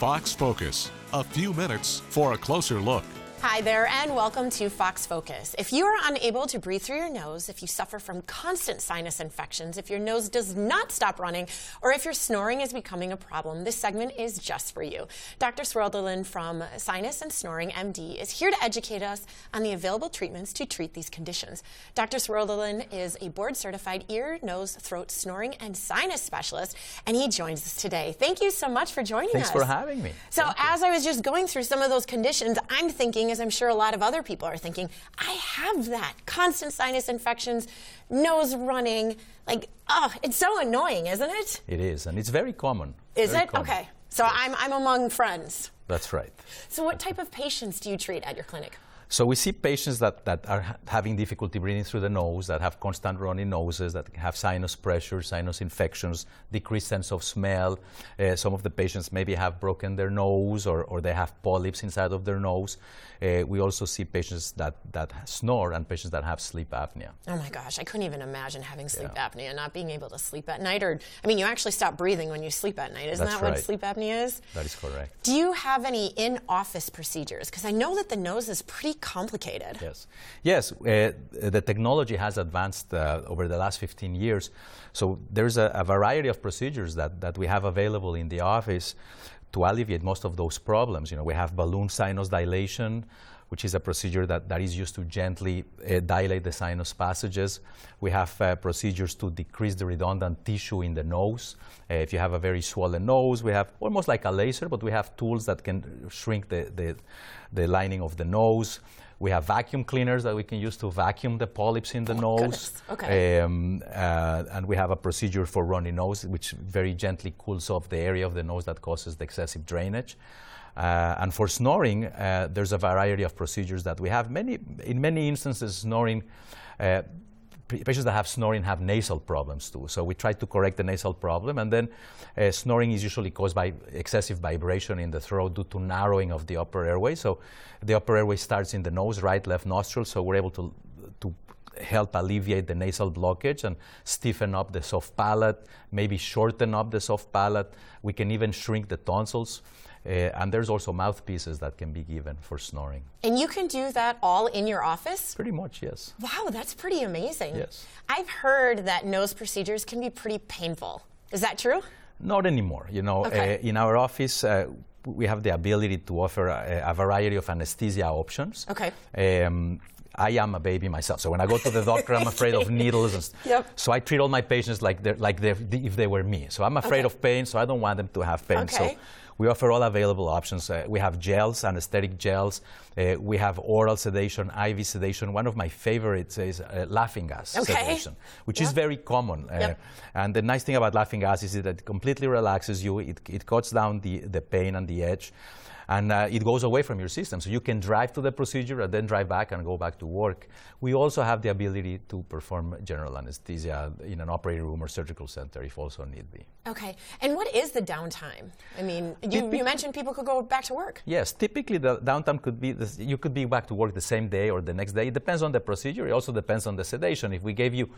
Fox Focus. A few minutes for a closer look. Hi there, and welcome to Fox Focus. If you are unable to breathe through your nose, if you suffer from constant sinus infections, if your nose does not stop running, or if your snoring is becoming a problem, this segment is just for you. Dr. Swerdelin from Sinus and Snoring MD is here to educate us on the available treatments to treat these conditions. Dr. Swerdelin is a board-certified ear, nose, throat, snoring, and sinus specialist, and he joins us today. Thank you so much for joining us. Thanks for having me. So as I was just going through some of those conditions, I'm thinking, as I'm sure a lot of other people are thinking, I have that. Constant sinus infections, nose running, like, oh, it's so annoying, isn't it? It is, and it's very common. Is very it? common. Okay. So I'm among friends. That's right. So what type of patients do you treat at your clinic? So we see patients that are having difficulty breathing through the nose, that have constant runny noses, that have sinus pressure, sinus infections, decreased sense of smell. Some of the patients maybe have broken their nose or they have polyps inside of their nose. We also see patients that snore and patients that have sleep apnea. Oh my gosh, I couldn't even imagine having sleep apnea, not being able to sleep at night. Or, I mean, you actually stop breathing when you sleep at night. Isn't That's that what right. sleep apnea is? That is correct. Do you have any in-office procedures? Because I know that the nose is pretty complicated. Yes, the technology has advanced over the last 15 years. So there's a variety of procedures that we have available in the office to alleviate most of those problems. You know, we have balloon sinus dilation, which is a procedure that is used to gently dilate the sinus passages. We have procedures to decrease the redundant tissue in the nose. If you have a very swollen nose, we have almost like a laser, but we have tools that can shrink the lining of the nose. We have vacuum cleaners that we can use to vacuum the polyps in the nose. Goodness. Okay. And we have a procedure for runny nose, which very gently cools off the area of the nose that causes the excessive drainage. And for snoring, there's a variety of procedures that we have. In many instances, snoring, patients that have snoring have nasal problems too. So we try to correct the nasal problem, and then snoring is usually caused by excessive vibration in the throat due to narrowing of the upper airway. So the upper airway starts in the nose, right, left nostril, so we're able to help alleviate the nasal blockage and stiffen up the soft palate, maybe shorten up the soft palate. We can even shrink the tonsils. And there's also mouthpieces that can be given for snoring. And you can do that all in your office? Pretty much, yes. Wow, that's pretty amazing. Yes. I've heard that nose procedures can be pretty painful. Is that true? Not anymore. You know, in our office, we have the ability to offer a variety of anesthesia options. Okay. I am a baby myself, so when I go to the doctor, I'm afraid of needles. And so I treat all my patients like if they were me. So I'm afraid of pain, so I don't want them to have pain. So we offer all available options. We have gels, anesthetic gels. We have oral sedation, IV sedation. One of my favorites is laughing gas sedation, which is very common. And the nice thing about laughing gas is that it completely relaxes you. It cuts down the pain and the edge. And it goes away from your system. So you can drive to the procedure and then drive back and go back to work. We also have the ability to perform general anesthesia in an operating room or surgical center if also need be. Okay. And what is the downtime? I mean, you mentioned people could go back to work. Yes. Typically, the downtime could be, you could be back to work the same day or the next day. It depends on the procedure. It also depends on the sedation. If we gave you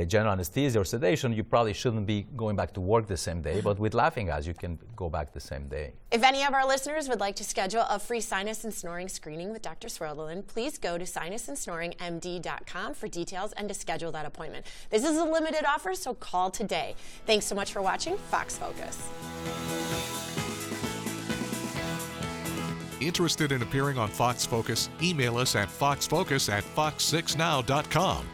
general anesthesia or sedation, you probably shouldn't be going back to work the same day. But with laughing gas, you can go back the same day. If any of our listeners would like to schedule a free sinus and snoring screening with Dr. Swerdelin, please go to sinusandsnoringmd.com for details and to schedule that appointment. This is a limited offer, so call today. Thanks so much for watching Fox Focus. Interested in appearing on Fox Focus? Email us at foxfocus@fox6now.com.